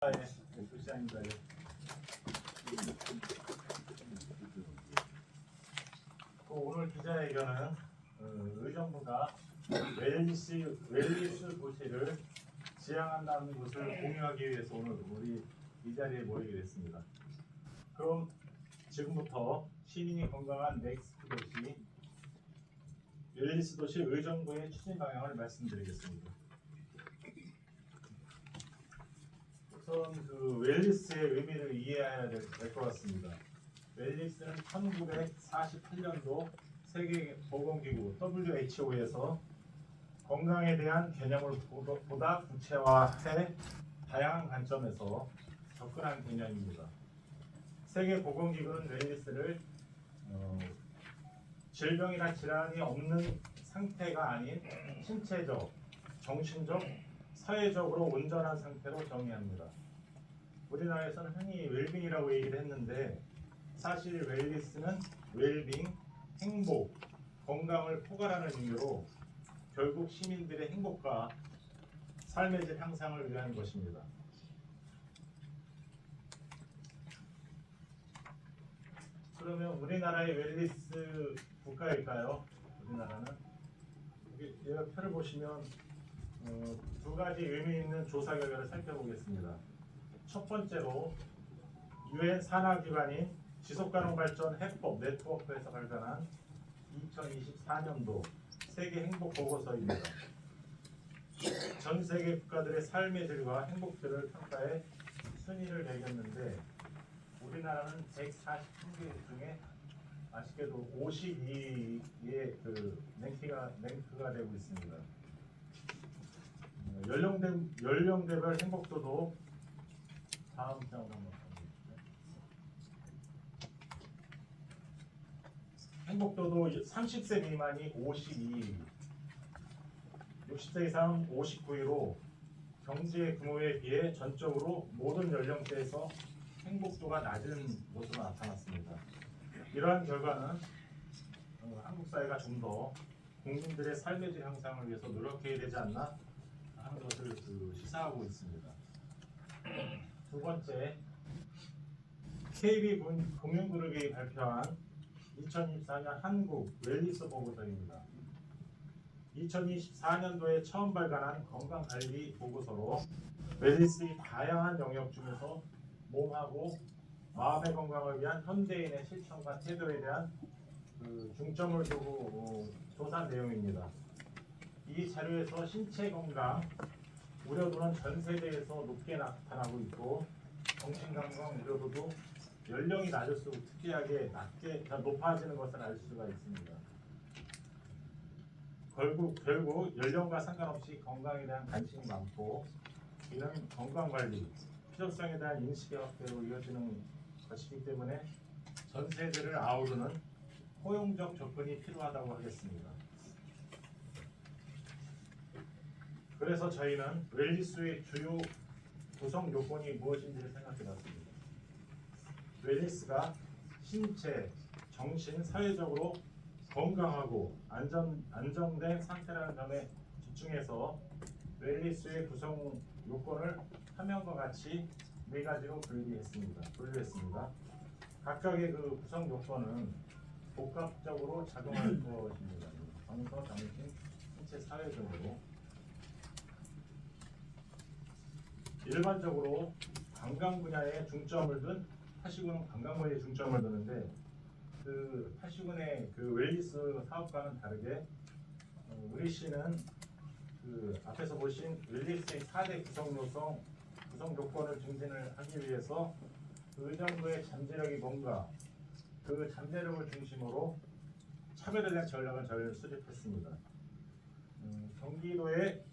시장입니다. 오늘 기자회견은 의정부가 웰리스 도시를 지향한다는 것을 공유하기 위해서 오늘 우리 이 자리에 모이게 됐습니다. 그럼 지금부터 시민이 건강한 넥스트 도시, 웰리스 도시 의정부의 추진 방향을 말씀드리겠습니다. 우선 웰리스의 의미를 이해해야 될 것 같습니다. 웰리스는 1948년도 세계보건기구 WHO에서 건강에 대한 개념을 보다 구체화해 다양한 관점에서 접근한 개념입니다. 세계보건기구는 웰리스를 질병이나 질환이 없는 상태가 아닌 신체적, 정신적, 사회적으로 온전한 상태로 정의합니다. 우리나라에서는 흔히 웰빙이라고 얘기를 했는데 사실 웰리스는 웰빙, 행복, 건강을 포괄하는 의미로 결국 시민들의 행복과 삶의 질 향상을 위한 것입니다. 그러면 우리나라의 웰리스 국가일까요? 우리나라는 여기 표를 보시면 두 가지 의미 있는 조사 결과를 살펴보겠습니다. 첫 번째로 UN 산하기관인 지속가능발전 해법 네트워크에서 발간한 2024년도 세계 행복 보고서입니다. 전 세계 국가들의 삶의 질과 행복들을 평가해 순위를 매겼는데 우리나라는 141개 중에 아쉽게도 52위의 랭크가 되고 있습니다. 연령대별 행복도도 다음 장으로 한번 보겠습니다. 행복도도 30세 미만이 52위, 60세 이상 59위로 경제 규모에 비해 전적으로 모든 연령대에서 행복도가 낮은 것으로 나타났습니다. 이러한 결과는 한국 사회가 좀 더 국민들의 삶의 질 향상을 위해서 노력해야 되지 않나 하는 것을 시사하고 있습니다. 두 번째, KB금융그룹이 발표한 2024년 한국 웰리스 보고서입니다. 2024년도에 처음 발간한 건강관리 보고서로 웰리스의 다양한 영역 중에서 몸하고 마음의 건강을 위한 현대인의 실천과 태도에 대한 중점을 두고 조사한 내용입니다. 이 자료에서 신체 건강 우려도는 전 세계에서 높게 나타나고 있고 정신건강 우려도도 연령이 낮을수록 특이하게 높아지는 것을 알 수가 있습니다. 결국 연령과 상관없이 건강에 대한 관심이 많고 이는 건강관리, 필요성에 대한 인식의 확대로 이어지는 것이기 때문에 전 세대를 아우르는 포용적 접근이 필요하다고 하겠습니다. 그래서 저희는 웰리스의 주요 구성 요건이 무엇인지를 생각해봤습니다. 웰리스가 신체, 정신, 사회적으로 건강하고 안정된 상태라는 점에 집중해서 웰리스의 구성 요건을 화면과 같이 네 가지로 분류했습니다. 각각의 구성 요건은 복합적으로 작용할 것입니다. 정서, 정신, 신체, 사회적으로 일반적으로 관광 분야에 중점을 둔 8시군은 관광 분야에 중점을 두는데 8시군의 웰리스 사업과는 다르게 우리 시는 앞에서 보신 웰리스의 4대 구성 요건을 증진을 하기 위해서 의정부의 잠재력이 뭔가 그 잠재력을 중심으로 차별에 대한 전략을 수립했습니다. 경기도의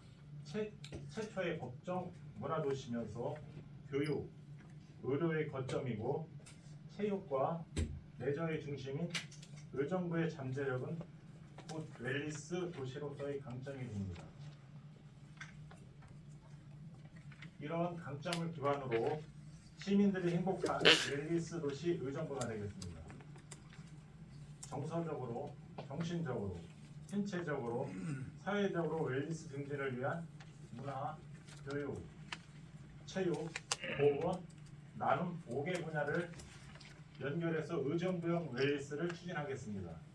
최초의 법정 문화도시면서 교육, 의료의 거점이고 체육과 레저의 중심인 의정부의 잠재력은 곧 웰리스 도시로서의 강점이 됩니다. 이런 강점을 기반으로 시민들이 행복한 웰리스 도시 의정부가 되겠습니다. 정서적으로, 정신적으로, 신체적으로, 사회적으로 웰리스 증진을 위한 문화, 교육, 체육, 보건, 나눔 5개 분야를 연결해서 의정부형 웰리스를 추진하겠습니다.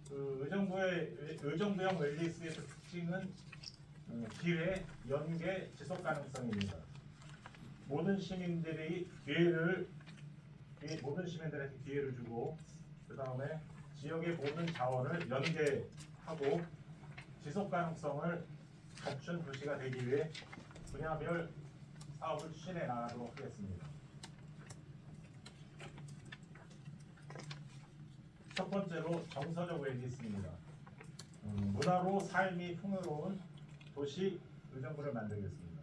그 의정부형 웰리스의 특징은 기회, 연계, 지속 가능성입니다. 모든 시민들한테 기회를 주고, 그 다음에 지역의 모든 자원을 연계하고 지속 가능성을 갖춘 도시가 되기 위해 분야별 사업을 추진해 나가도록 하겠습니다. 첫 번째로 정서적 웰리스입니다. 문화로 삶이 풍요로운 도시 의정부를 만들겠습니다.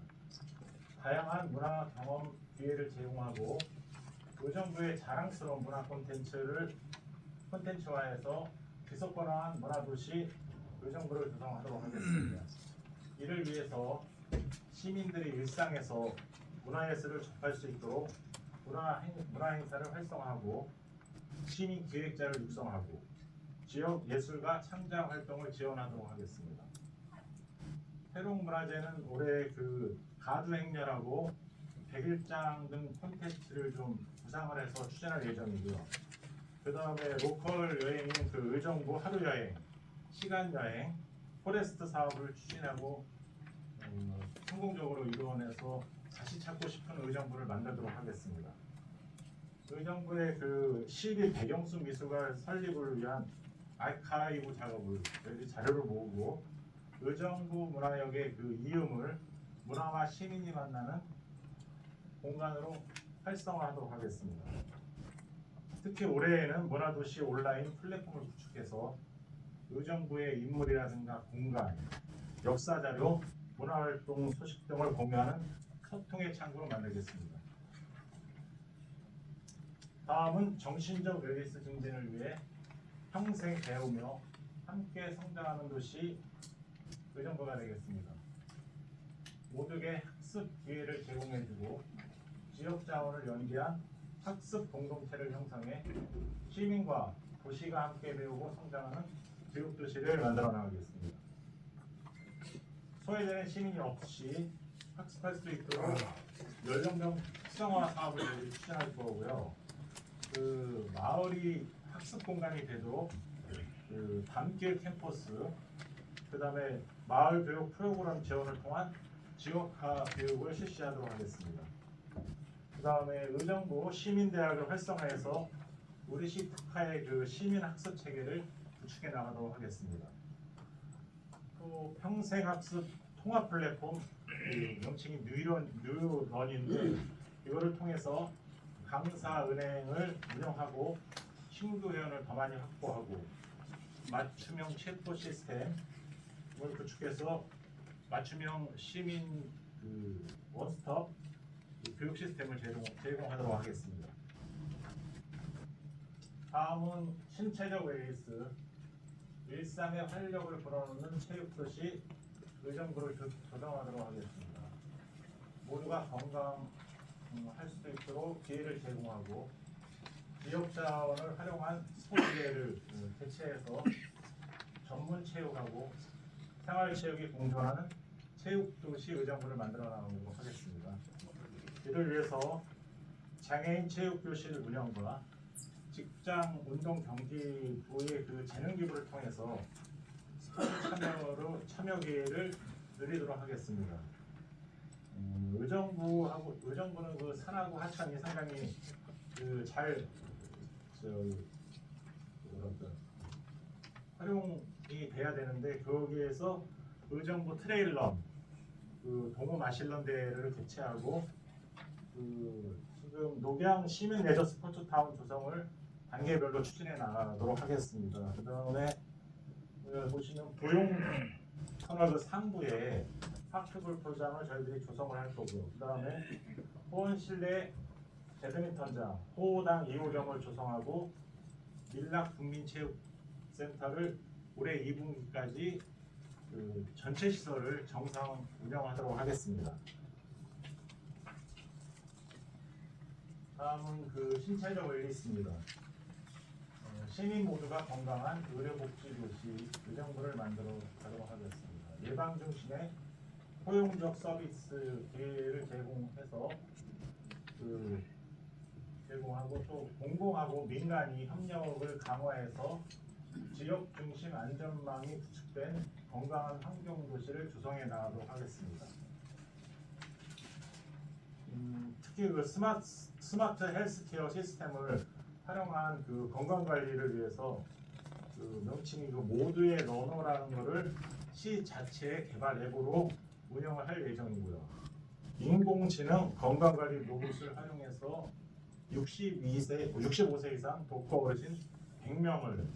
다양한 문화 경험 기회를 제공하고 의정부의 자랑스러운 문화 콘텐츠화해서 지속 가능한 문화도시 의정부를 구성하도록 하겠습니다. 이를 위해서 시민들이 일상에서 문화예술을 접할 수 있도록 문화 행사를 활성화하고 시민 기획자를 육성하고 지역 예술가 창작 활동을 지원하도록 하겠습니다. 회록문화제는 올해 그 가두 행렬하고 100일장 등 콘텐츠를 좀 구상을 해서 추진할 예정이고요. 그 다음에 로컬 여행인 그 의정부 하루 여행, 시간 여행, 포레스트 사업을 추진하고 성공적으로 이루어내서 다시 찾고 싶은 의정부를 만들도록 하겠습니다. 의정부의 그 10일 배경수 미술관 설립을 위한 아카이브 작업을 저희들이 자료를 모으고 의정부 문화역의 그 이음을 문화와 시민이 만나는 공간으로 활성화하도록 하겠습니다. 특히 올해에는 문화도시 온라인 플랫폼을 구축해서 의정부의 인물이라든가 공간, 역사자료, 문화활동 소식 등을 공유하는 소통의 창구로 만들겠습니다. 다음은 정신적 웰리스 증진을 위해 평생 배우며 함께 성장하는 도시 의정부가 되겠습니다. 모두에게 학습 기회를 제공해주고 지역 자원을 연계한 학습 공동체를 형성해 시민과 도시가 함께 배우고 성장하는 교육도시를 만들어 나가겠습니다. 소외되는 시민이 없이 학습할 수 있도록 연령별 특성화 사업을 추진할 거고요. 그 마을이 학습 공간이 되도록 그 밤길 캠퍼스, 그 다음에 마을 교육 프로그램 지원을 통한 지역화 교육을 실시하도록 하겠습니다. 그 다음에 의정부 시민대학을 활성화해서 우리시 특화의 그 시민 학습 체계를 구축해 나가도록 하겠습니다. 또 평생학습 통합 플랫폼, 명칭이 뉴런인데 이거를 통해서 강사은행을 운영하고 신규 회원을 더 많이 확보하고 맞춤형 챗봇 시스템을 구축해서 맞춤형 시민 그 원스톱 교육 시스템을 제공하도록 하겠습니다. 다음은 신체적 웰리스, 일상의 활력을 불어넣는 체육도시 의정부를 조성하도록 하겠습니다. 모두가 건강할 수 있도록 기회를 제공하고 지역 자원을 활용한 스포츠계를 개최해서 전문 체육하고 생활체육이 공존하는 체육도시 의정부를 만들어 나가도록 하겠습니다. 이를 위해서 장애인 체육교실 운영과 직장 운동 경기부의 그 재능 기부를 통해서 참여 기회를 늘리도록 하겠습니다. 의정부는 그 산하고 하천이 상당히 활용이 돼야 되는데 거기에서 의정부 트레일런, 그 동호 마실런대를 개최하고 지금 녹양 시민 레저 스포츠 타운 조성을 단계별로 추진해 나가도록 하겠습니다. 그 다음에 보시면 부용 터널 그 상부에 파크골프장을 저희들이 조성을 할 거고요. 그 다음에 호원 실내 배드민턴장, 호호당 2호점을 조성하고 밀락 국민체육센터를 올해 2분기까지 그 전체 시설을 정상 운영하도록 하겠습니다. 다음은 그 신체적 웰리스입니다. 시민 모두가 건강한 의료복지도시 의정부를 만들어 가도록 하겠습니다. 예방 중심의 포용적 서비스 기회를 제공해서 제공하고 또 공공하고 민간이 협력을 강화해서 지역 중심 안전망이 구축된 건강한 환경 도시를 조성해 나가도록 하겠습니다. 특히 스마트 헬스케어 시스템을 활용한 건강 관리를 위해서 명칭이 모두의 러너라는 것을 시 자체의 개발 앱으로 운영을 할 예정이고요. 인공지능 건강관리 로봇을 활용해서 65세 이상 독거 어르신 100명을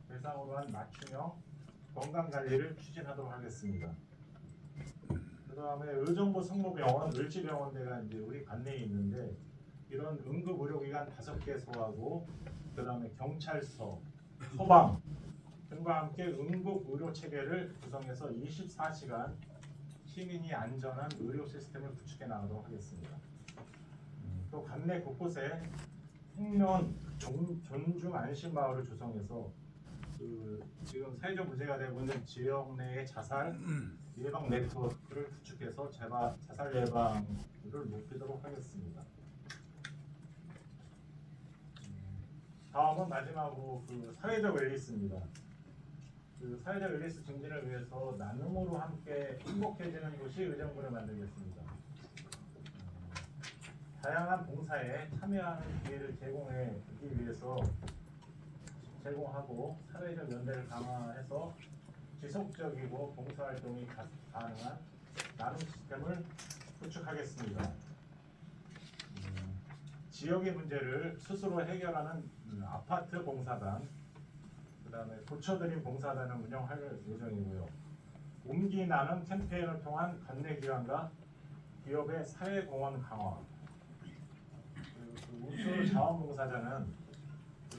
대상으로 한 맞춤형 건강관리를 추진하도록 하겠습니다. 그 다음에 의정부 성모병원, 을지병원대가 이제 우리 관내에 있는데 이런 응급의료기관 5개 소하고 그 다음에 경찰서, 소방 등과 함께 응급의료체계를 구성해서 24시간 시민이 안전한 의료 시스템을 구축해 나가도록 하겠습니다. 또 관내 곳곳에 생명 존중 안심 마을을 조성해서 지금 사회적 문제가 되고 있는 지역 내의 자살 예방 네트워크를 구축해서 자살 예방을 높이도록 하겠습니다. 다음은 마지막으로 사회적 웰니스입니다. 사회적 웰니스 증진을 위해서 나눔으로 함께 행복해지는 도시 의정부를 만들겠습니다. 다양한 봉사에 참여하는 기회를 제공하기 위해서 제공하고 사회적 연대를 강화해서 지속적이고 봉사활동이 가능한 나눔 시스템을 구축하겠습니다. 지역의 문제를 스스로 해결하는 아파트 봉사단, 그 다음에 고쳐드림 봉사단을 운영할 예정이고요. 옮기 나눔 캠페인을 통한 관내 기관과 기업의 사회공헌 강화, 우수 자원봉사자는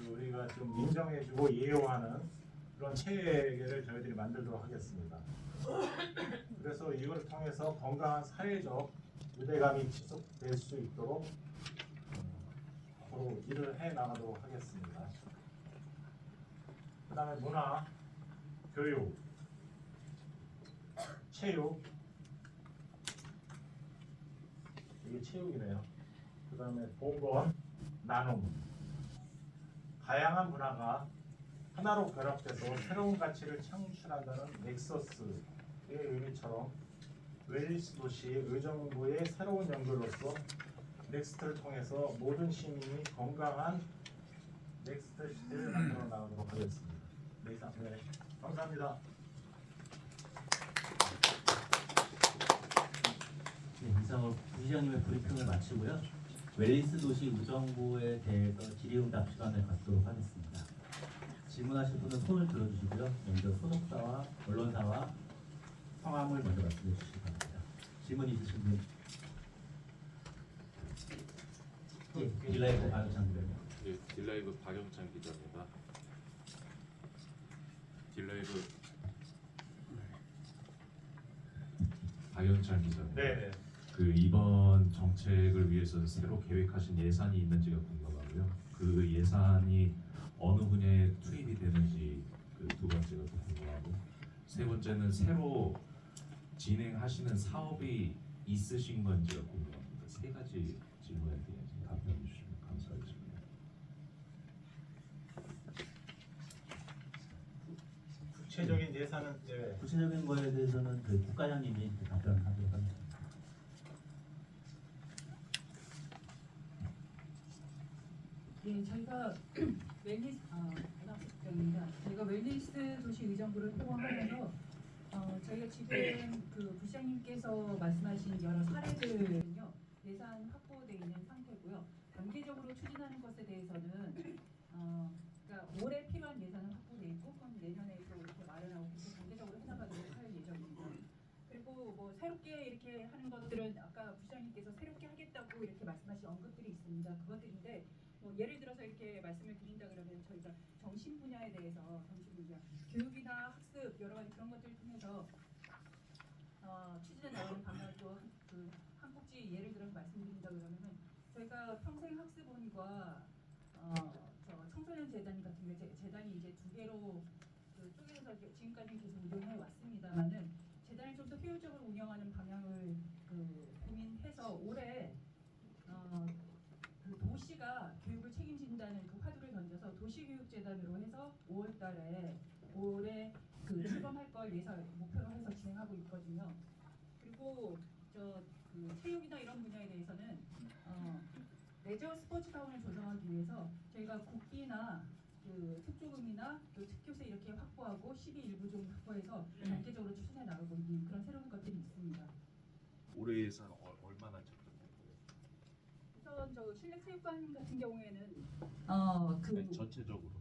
우리가 지금 인정해주고 예우하는 그런 체계를 저희들이 만들도록 하겠습니다. 그래서 이걸 통해서 건강한 사회적 유대감이 지속될 수 있도록 앞으로 일을 해 나가도록 하겠습니다. 그 다음에 문화, 교육, 체육, 이게 체육이네요. 그 다음에 보건, 나눔, 다양한 문화가 하나로 결합돼서 새로운 가치를 창출한다는 넥서스의 의미처럼 웰니스 도시 의정부의 새로운 연결로서 넥스트를 통해서 모든 시민이 건강한 넥스트 시대를 만들어 나가도록 하겠습니다. 네, 감사합니다. 네, 이상으로 부시장님의 브리핑을 마치고요. 웰니스 도시 의정부에 대해서 질의응답 시간을 갖도록 하겠습니다. 질문하실 분은 손을 들어주시고요. 먼저 소속사와 언론사와 성함을 먼저 말씀해 주시기 바랍니다. 질문 있으신 분? 딜라이브 박영찬 기자입니다. 예, 딜라이브 박영찬 기자입니다. 딜라이브 박영찬 기자입니다. 네. 이번 정책을 위해서 새로 계획하신 예산이 있는지가 궁금하고요. 그 예산이 어느 분야에 투입이 되는지 두 번째가 또 궁금하고, 세 번째는 새로 진행하시는 사업이 있으신 건지가 궁금합니다. 세 가지 질문에 대해서 답변해 주시면 감사하겠습니다. 구체적인 예산은 구체적인 거에 대해서는 국과장님이 답변하도록 하겠습니다. 예, 저희가 저희가 웰니스 도시 의정부를 포함하면서 저희가 지금 부시장님께서 말씀하신 여러 사례들은요 예산 확보되어 있는 상태고요. 단계적으로 추진하는 것에 대해서는 그러니까 올해 필요한 예산은 확보되어 있고 그럼 내년에 또 이렇게 마련하고 계속 단계적으로 해나가도록 할 예정입니다. 그리고 새롭게 이렇게 하는 것들은 아까 부시장님께서 새롭게 하겠다고 이렇게 말씀하신 언급들이 있습니다. 그것들인데 예를 들어서 이렇게 말씀을 드린다 그러면 저희가 정신 분야에 대해서 교육이나 학습 여러 가지 그런 것들을 통해서 추진해 나가는 방향을 또 한국지 예를 들어서 말씀드린다 그러면은 저희가 평생학습원과 청소년 재단 같은 게 재단이 이제 두 개로 쪼개서 지금까지 계속 운영해 왔습니다만은 재단을 효율적으로 운영하는 방향을 고민해서 올해 그 도시가 교육을 책임진다는 그 화두를 던져서 도시교육재단으로 해서 5월달에 올해 출범할 걸 예상 목표로 해서 진행하고 있거든요. 그리고 그 체육이나 이런 분야에 대해서는 레저 스포츠타운을 조성하기 위해서 저희가 국기나 특조금이나 또 특교세 이렇게 확보하고 12일부 좀 확보해서 단계적으로 추진해 나가고 있는 그런 새로운 것들이 있습니다. 올해 예산 얼마나 적정돼요? 우선 저 실내체육관 같은 경우에는 네, 전체적인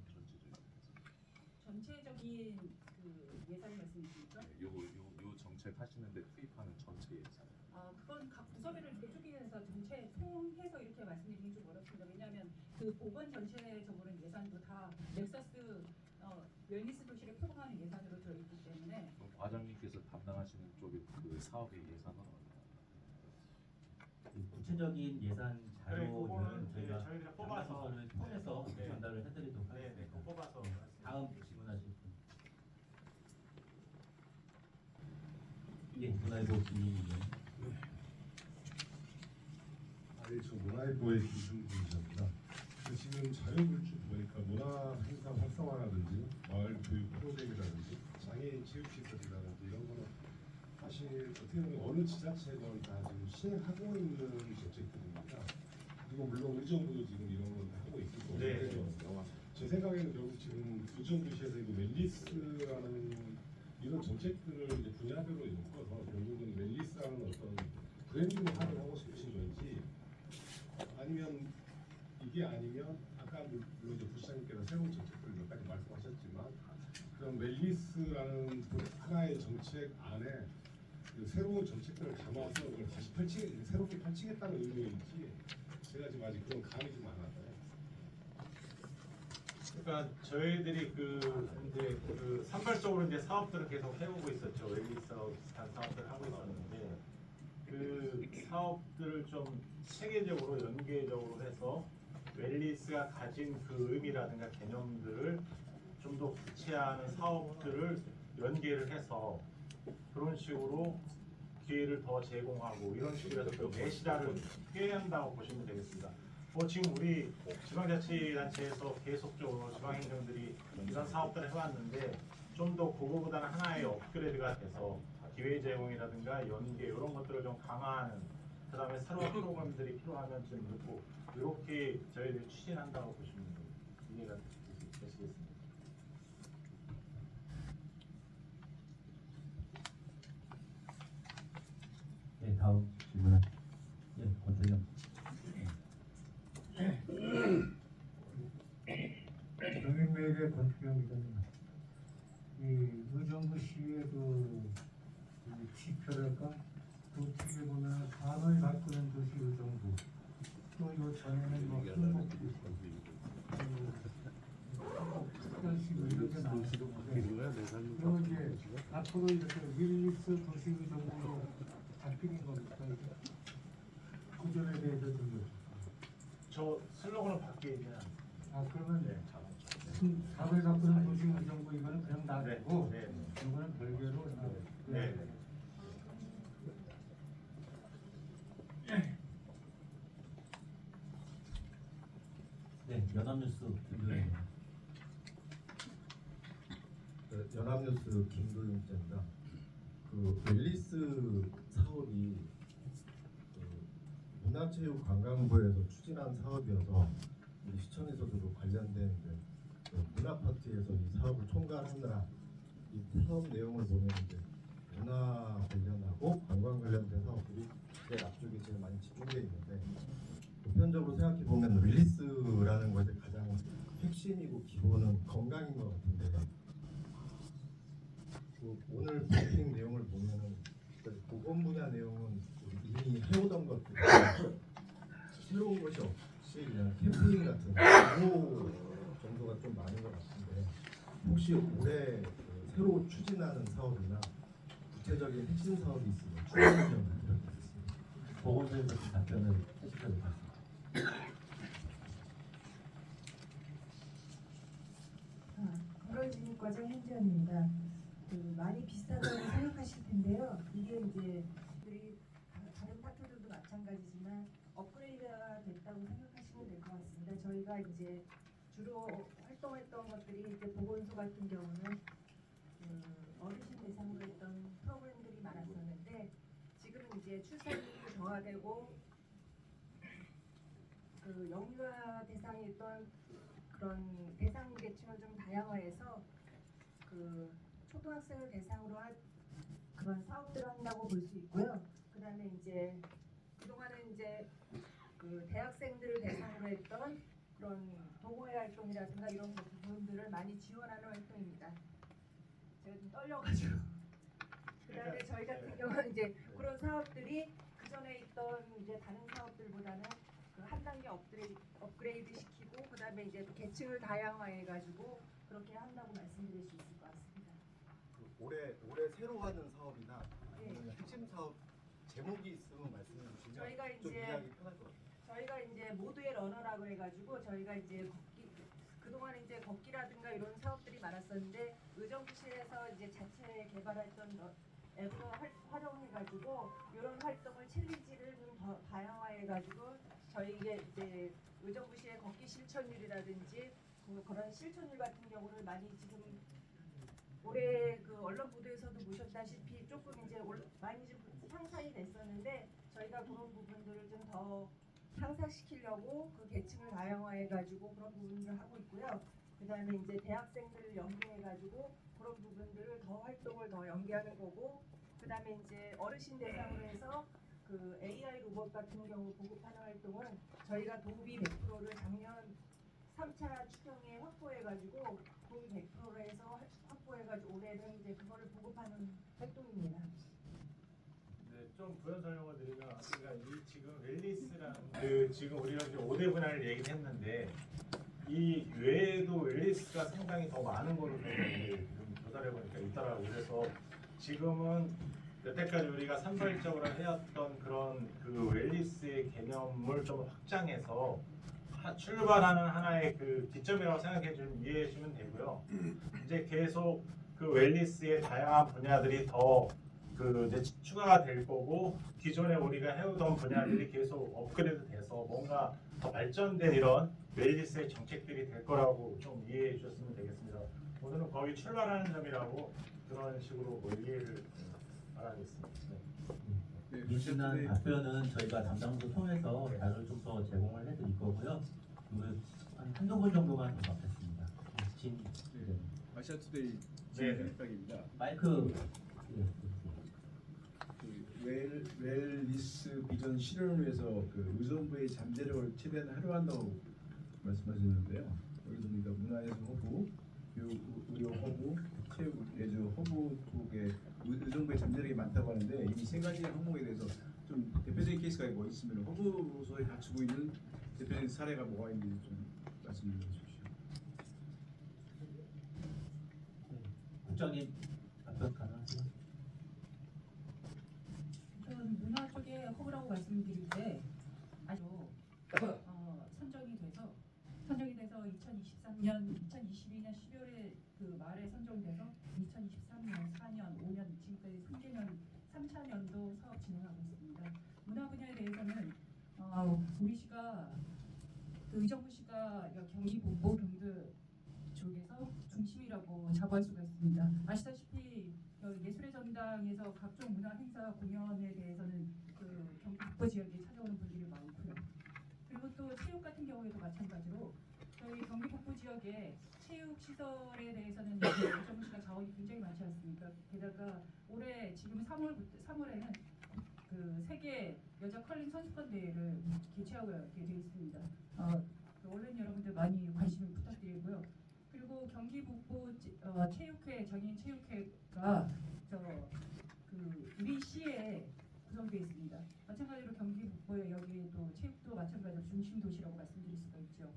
전체적인 그 예산을 말씀이십니까? 네, 요 정책 하시는데 투입하는 전체 예산. 그건 각 부서별로 이렇게 쪼개서 전체 통해서 이렇게 말씀드리기 좀 어렵습니다. 왜냐하면 그 보건 전체적으로는 예산도 다 넥서스 웰니스 도시를 표방하는 예산으로 들어있기 때문에 그럼 과장님께서 담당하시는 쪽의 그 사업의 예산은 얼마나? 구체적인 예산 자료는 그거는 저희가 저희가 뽑아서 를 통해서 네. 전달을 해드리도록 네네 하겠습니다. 그거 뽑아서 다음 질문하실 분. 예, 문화일보 김민희. 저 문화일보의 김승준입니다. 지금 자료를 쭉 보니까 문화 행사 활성화라든지 마을 교육 프로그램이라든지 장애인 체육시설이라든지 이런 거는 사실 어떻게 보면 어느 지자체건 다 지금 시행하고 있는 정책들입니다. 그리고 물론 의정부도 지금 이런 걸 하고 있을 거고 네. 제 생각에는 결국 지금 의정부시에서 이거 웰리스라는 이런 정책들을 이제 분야별로 엮어서 결국은 웰리스라는 어떤 브랜딩화를 하고 싶으신 건지 아니면 이게 아니면 아까 물론 이제 부시장님께서 새로운 정책들을 몇 가지 말씀하셨지만 그런 웰리스라는 그 하나의 정책 안에 그 새로운 정책들을 담아서 그걸 다시 새롭게 펼치겠다는 의미인지 제가 지금 아직 그런 감이 좀 안 와요. 그러니까 저희들이 이제 산발적으로 이제 사업들을 계속 해오고 있었죠. 웰리스하고 비슷한 사업들을 하고 있었는데 그 사업들을 좀 체계적으로 연계적으로 해서 웰리스가 가진 그 의미라든가 개념들을 좀 더 구체화하는 사업들을 연계를 해서 그런 식으로 기회를 더 제공하고 이런 식으로 해서 그 메시라를 꾀한다고 보시면 되겠습니다. 지금 우리 지방자치단체에서 계속적으로 지방행정들이 이런 사업들을 해왔는데 좀 더 그거보다는 하나의 업그레이드가 돼서 기회 제공이라든가 연계 이런 것들을 좀 강화하는 그다음에 새로운 프로그램들이 필요하면 좀 넣고 이렇게 저희들이 추진한다고 보시면 이해가 되시겠습니다. 네, 다음 질문. 예, 권태경. 경인매일의 권태경 기자입니다. 이 의정부시의 지표랄까 그 책에 보면 산을 가꾸는 도시 의정부 또 요 전에는 뭐 한국도시 특별시고 이렇게 나왔는데 그리고 이제 앞으로 이렇게 윌리스 도시 의정부로 바뀌는 겁니까? 구조에 대해서 좀 저 슬로건은 바뀌면 그러면 네. 사회 가꾸는 도시 의정부 이거는 그냥 놔두고 네. 이거는 별개로 네. 네, 연합뉴스 김도현. 연합뉴스 김도윤 기자입니다. 그 웰리스 사업이 문화체육관광부에서 추진한 사업이어서 우리 시청에서도 관련된 문화파트에서 이 사업을 총괄하느라 이 사업 내용을 보면 이제 문화 관련하고 관광 관련된 사업들이 제일 앞쪽에 제일 많이 집중되어 있는데 보편적으로 생각해 보면 웰리스라는 것의 가장 핵심이고 기본은 건강인 것 같은데 오늘 브리핑 내용을 보면은 보건 분야 내용은 이미 해오던 것들 새로운 것이 없이 그냥 캠페인 같은 거 정도가 좀 많은 것 같은데 혹시 올해 새로 추진하는 사업이나 구체적인 핵심 사업이 있으면 추진 좀 부탁드리겠습니다. 보건소에서 답변을 해주셔도 같습니다. 건강진흥과장 hen지연입니다. 많이 비슷하다고 생각하실 텐데요. 이게 이제 우리 다른 파트들도 마찬가지지만 업그레이드가 됐다고 생각하시면 될 것 같습니다. 저희가 이제 주로 활동했던 것들이 이제 보건소 같은 경우는 어르신 대상으로 했던 프로그램들이 많았었는데 지금은 이제 출산율이 정화되고 그 영유아 대상이었던 그런 대상 계층을 좀 다양화해서 그 초등학생을 대상으로 한 그런 사업들을 한다고 볼 수 있고요. 그다음에 이제 그동안은 이제 그 대학생들을 대상으로 했던 그런 동호회 활동이라든가 이런 부분들을 많이 지원하는 활동입니다. 제가 좀 떨려가지고. 그다음에 저희 같은 경우는 이제 그런 사업들이 그 전에 있던 이제 다른 사업들보다는 그 한 단계 업그레이드 시키고 그다음에 이제 또 계층을 다양화해가지고 그렇게 한다고 말씀드릴 수 있을 것 같습니다. 올해 새로 하는 사업이나 네. 아니면 핵심 사업 제목이 있으면 말씀해 주시면 저희가 좀 이제 이해하기 편할 것 같아요. 저희가 이제 모두의 러너라고 해가지고 저희가 이제 그동안 이제 걷기라든가 이런 사업들이 많았었는데 의정부시에서 이제 자체 개발했던 앱을 활용해가지고 이런 활동을 챌린지를 좀 더 다양화해가지고 저희 이제 의정부시의 걷기 실천율이라든지 그런 실천율 같은 경우를 많이 지금 올해 그 언론 보도에서도 보셨다시피 조금 이제 많이 좀 상상이 됐었는데 저희가 그런 부분들을 좀 더 상상시키려고 그 계층을 다양화해가지고 그런 부분들을 하고 있고요. 그다음에 이제 대학생들을 연계해가지고 그런 부분들을 더 활동을 더 연계하는 거고, 그다음에 이제 어르신 대상으로 해서 그 AI 로봇 같은 경우 보급하는 활동은 저희가 도비 100%를 작년 3차 추경에 확보해가지고 도비 100%로 해서 확보해가지고 올해는 이제 그거를 보급하는 활동입니다. 네, 좀 부연 설명을 드리면 그러니까 이 지금 웰리스라는 그 지금 우리가 이제 5대 분야를 얘기를 했는데 이 외에도 웰리스가 상당히 더 많은 걸로 좀 조사를 해보니까 있더라고요. 그래서 지금은 여태까지 우리가 산발적으로 해왔던 그런 그 웰리스의 개념을 좀 확장해서 출발하는 하나의 그 기점이라고 생각해 주면 이해해 주면 되고요. 이제 계속 그 웰리스의 다양한 분야들이 더 그 이제 추가가 될 거고 기존에 우리가 해오던 분야들이 계속 업그레이드 돼서 뭔가 더 발전된 이런 웰리스의 정책들이 될 거라고 좀 이해해 주셨으면 되겠습니다. 오늘은 거의 출발하는 점이라고 그런 식으로 뭐 이해를 바라겠습니다. 네. 민주당 답변은 저희가 담당부 통해서 자료를 좀 더 제공을 해드릴 거고요. 한두 분 정도만 더 받겠습니다. 아시아투데이 네. 진입박입니다. 마이크. 웰리스 비전 실현을 위해서 그 의정부의 잠재력을 최대한 활용한다고 말씀하셨는데요. 여기서 보니까 문화예술 허브, 교육 의료 허브, 체육 예술 허브 쪽에 의정부의 잠재력이 많다고 하는데 이 세 가지 항목에 대해서 좀 대표적인 케이스가 뭐 있으면 허브로서 갖추고 있는 대표적인 사례가 뭐가 있는지 좀 말씀해 주십시오. 국장님 답변 가능하세요? 저는 문화 쪽에 허브라고 말씀드릴 때 아주 선정이 돼서 2022년 12월에 그 말에 선정돼서 2023년, 4년, 5년 지금까지 3차년도 사업 진행하고 있습니다. 문화 분야에 대해서는 우리 시가 그 의정부시가 경기 북부 경북 쪽에서 중심이라고 자부할 수가 있습니다. 아시다시피 예술의 전당에서 각종 문화 행사 공연에 대해서는 그 경기 북부 지역에 찾아오는 분들이 많고요. 그리고 또 체육 같은 경우에도 마찬가지로 저희 경기 북부 지역에 체육 시설에 대해서는 의정부시가 자원이 굉장히 많지 않습니까? 게다가 올해 지금 3월에는 그 세계 여자 컬링 선수권 대회를 개최하고 되어 있습니다. 얼른 여러분들 많이 관심 부탁드리고요. 그리고 경기 북부 체육회 장애인 체육회가 그 우리 시에 구성되어 있습니다. 마찬가지로 경기 북부에 여기 또 체육도 마찬가지로 중심 도시라고 말씀드릴 수가 있죠.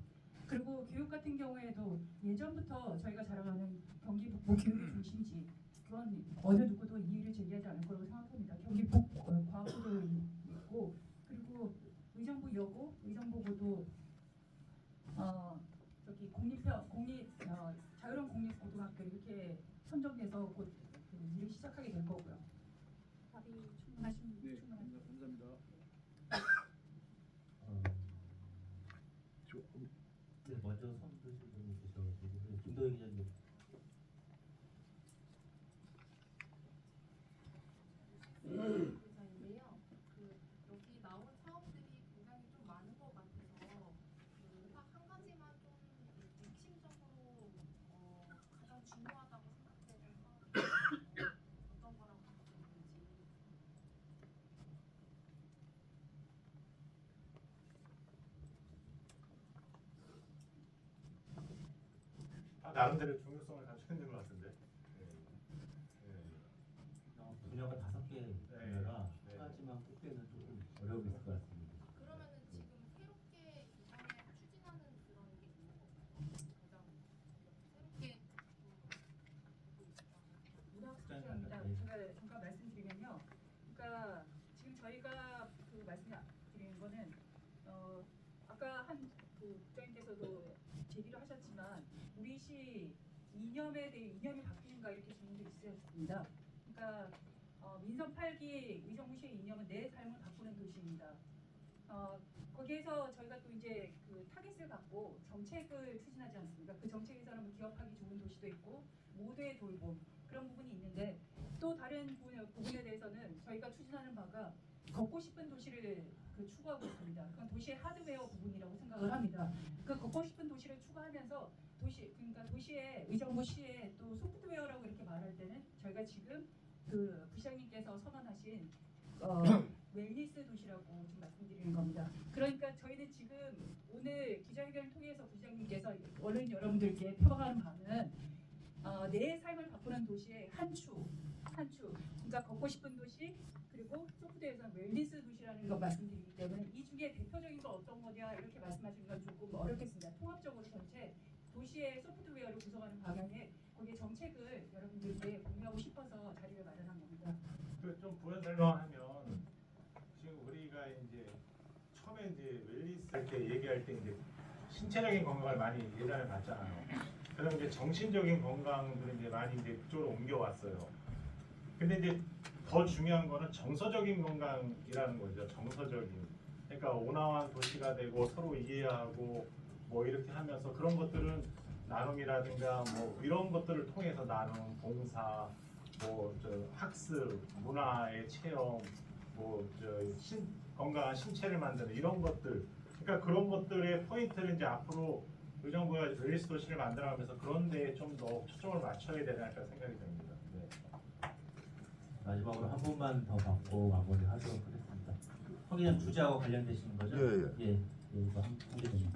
그리고 교육 같은 경우에도 예전부터 저희가 자랑하는 경기 북부 교육의 중심지 그건 어느 누구도 이의를 제기하지 않을 거라고 생각합니다. 경기 북부 과학고도 있고 그리고 의정부 여고, 의정부고도 저기 자유로운 공립고등학교 이렇게 선정돼서 곧 감사합니다. 네, 먼저 손 드신 분이 계셔가지고 김도희 기자님. 대사인데요. 여기 나온 사업들이 굉장히 좀 많은 것 같아서 딱 한 가지만 좀 핵심적으로 가장 중요하다고 생각되는 사업이 어떤 거라고 생각되는지. 다 나름대로 중요성을 갖추고 있는 것 같은데. 분야가 5개라 네. 하지만 꼽기는 조금 어려움이 있을 것 같습니다. 그러면은 지금 새롭게 이번에 추진하는 그런 게 있는 건가요? 가장 새롭게 문화수장입니다. 제가 잠깐 말씀드리면요. 그러니까 지금 저희가 그 말씀드리는 거는 아까 한 국장님께서도 제기를 하셨지만 우리 시 이념에 대해 이념이 바뀌는가 이렇게 질문도 있으셨습니다. 그러니까 민선 8기 의정부시의 이념은 내 삶을 바꾸는 도시입니다. 거기에서 저희가 또 이제 그 타깃을 갖고 정책을 추진하지 않습니까? 그 정책에서는 뭐 기업하기 좋은 도시도 있고 모두의 돌봄 그런 부분이 있는데 또 다른 부분에 대해서는 저희가 추진하는 바가 걷고 싶은 도시를 추구하고 있습니다. 그건 도시의 하드웨어 부분이라고 생각을 합니다. 그 걷고 싶은 도시를 추구하면서 그러니까 도시의 의정부시의 또 소프트웨어라고 이렇게 말할 때는 저희가 지금 그 부시장님께서 선언하신 웰니스 도시라고 좀 말씀드리는 겁니다. 그러니까 저희는 지금 오늘 기자회견을 통해서 부시장님께서 언론 여러분들께 표방하는 바는 내 삶을 바꾸는 도시의 한 축. 그러니까 걷고 싶은 도시 그리고 소프트웨어에서는 웰니스 도시라는 걸 말씀드리기 때문에 이 중에 대표적인 건 어떤 거냐 이렇게 말씀하시는 건 조금 어렵겠습니다. 통합적으로 전체 도시의 소프트웨어를 구성하는 방향에 거기에 정책을 여러분들께 공유하고 싶어서 자리를 마련한 겁니다. 그 좀 부연 설명하면 지금 우리가 이제 처음에 이제 웰니스 이렇게 얘기할 때 이제 신체적인 건강을 많이 예전에 봤잖아요. 그럼 이제 정신적인 건강들을 이제 많이 이제 그쪽으로 옮겨왔어요. 근데 이제 더 중요한 거는 정서적인 건강이라는 거죠. 정서적인. 그러니까 온화한 도시가 되고 서로 이해하고 뭐 이렇게 하면서 그런 것들은 나눔이라든가 뭐 이런 것들을 통해서 나눔, 봉사, 뭐 학습, 문화의 체험, 뭐 건강한 신체를 만드는 이런 것들. 그러니까 그런 것들의 포인트를 이제 앞으로 의정부가 웰니스 도시를 만들어가면서 그런 데에 좀 더 초점을 맞춰야 되지 않을까 생각이 듭니다. 네. 마지막으로 한 분만 더 받고 마무리하도록 하겠습니다. 황 기자님 주제하고 관련되시는 거죠? 예, 이거 한 기자님.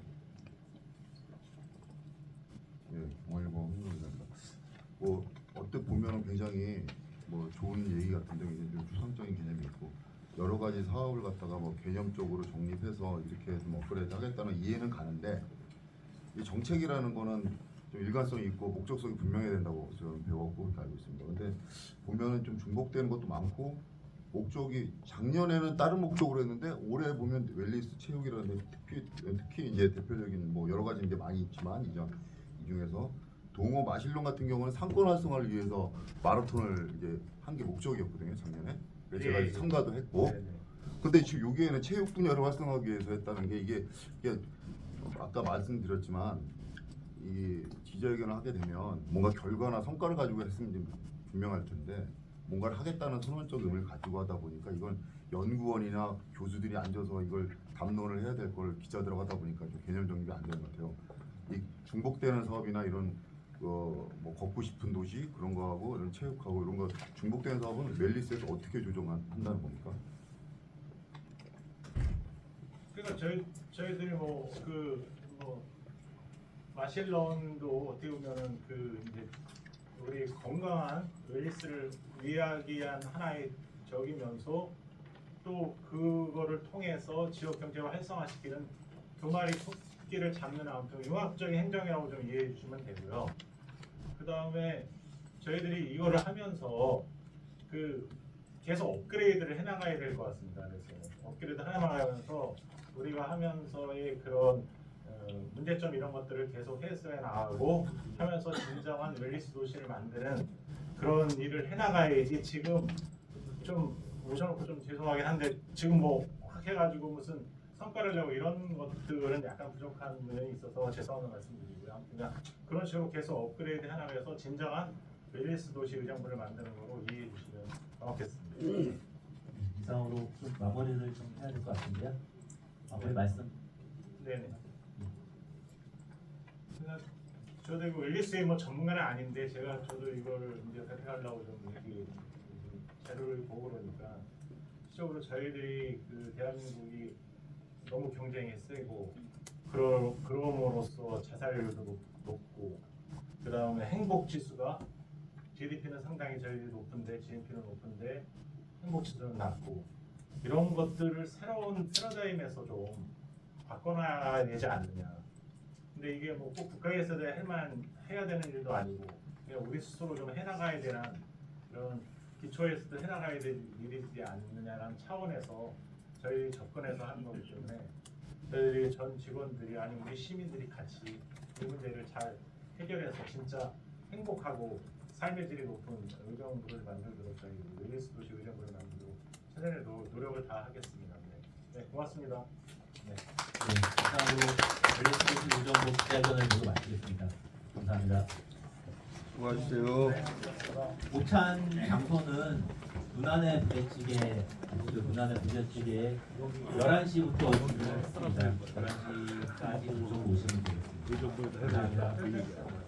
동아일보 홍보입니다. 뭐 어떻게 보면 굉장히 뭐 좋은 얘기 같은데 좀 추상적인 개념이 있고 여러 가지 사업을 갖다가 뭐 개념적으로 정립해서 이렇게 좀 업그레이드 하겠다는 이해는 가는데 이 정책이라는 거는 좀 일관성이 있고 목적성이 분명해야 된다고 저는 배웠고 그렇게 알고 있습니다. 근데 보면은 좀 중복되는 것도 많고 목적이 작년에는 다른 목적으로 했는데 올해 보면 웰니스 체육이라는데 특히 이제 대표적인 뭐 여러 가지 이제 많이 있지만 이 중에서 동호 마실론 같은 경우는 상권 활성화를 위해서 마라톤을 이제 한 게 목적이었거든요 작년에. 그래서 제가 참가도 했고. 근데 지금 여기에는 체육 분야를 활성화하기 위해서 했다는 게 이게 아까 말씀드렸지만 이 기자회견을 하게 되면 뭔가 결과나 성과를 가지고 했으면 좀 분명할 텐데 뭔가를 하겠다는 선언적 의미를 가지고 하다 보니까 이건 연구원이나 교수들이 앉아서 이걸 담론을 해야 될 걸 기자들하고 하다 보니까 좀 개념 정립이 안 되는 것 같아요. 이 중복되는 사업이나 이런 뭐 걷고 싶은 도시 그런 거하고 이런 체육하고 이런 거 중복되는 사업은 웰니스에서 어떻게 조정한다는 겁니까? 그러니까 저희들이 뭐 마실런도 어떻게 보면은 이제 우리 건강한 웰니스를 위하기 위한 하나의 적이면서 또 그거를 통해서 지역 경제를 활성화시키는 두 마리 토끼를 잡는 아무튼 융합적인 행정이라고 좀 이해해 주시면 되고요. 그 다음에 저희들이 이거를 하면서 계속 업그레이드를 해나가야 될 것 같습니다. 그래서 업그레이드 해나가면서 우리가 하면서의 그런 문제점 이런 것들을 계속 해소해 나가고 하면서 진정한 웰니스 도시를 만드는 그런 일을 해나가야지 지금 좀 모셔놓고 좀 죄송하긴 한데 지금 뭐 확 해가지고 무슨 성과를 내고 이런 것들은 약간 부족한 면이 있어서 죄송한 말씀드리고요. 아무튼 그냥 그런 식으로 계속 업그레이드 해나가서 진정한 웰니스 도시 의정부를 만드는 거로 이해해 주시면 고맙겠습니다. 이상으로 좀 마무리를 좀 해야 될 것 같은데요. 마무리 말씀. 네네. 그냥 저도 이거 웰니스의 뭐 전문가는 아닌데 저도 이걸 이제 발표하려고 좀 이렇게 자료를 보고 그러니까 실적으로 저희들이 그 대한민국이 너무 경쟁이 세고 그럼으로써 자살률도 높고 그 다음에 행복 지수가 GDP는 상당히 저희들이 높은데 GNP는 높은데 행복 지수는 낮고 이런 것들을 새로운 패러다임에서 좀 바꿔놔야 되지 않느냐. 근데 이게 뭐 꼭 국가에서 해야 되는 일도 아니고 그냥 우리 스스로 좀 해나가야 되는 이런 기초에서도 해나가야 될 일이지 않느냐라는 차원에서 저희 접근해서 하는 거기 때문에 저희들이 전 직원들이 아니 우리 시민들이 같이 이 문제를 잘 해결해서 진짜 행복하고 삶의 질이 높은 의정부를 만들도록 저희 웰니스 도시 의정부를 만들도록 최선의 노력을 다 하겠습니다. 네, 고맙습니다. 네. 이상으로 웰니스 도시 의정부 기자회견을 모두 마치겠습니다. 감사합니다. 수고하셨어요. 오찬 장소는 눈안의 부대찌개, 눈안의 부대찌개에 11시부터 준비를 했습니다. 11시까지 오시면 되겠습니다. 감사합니다.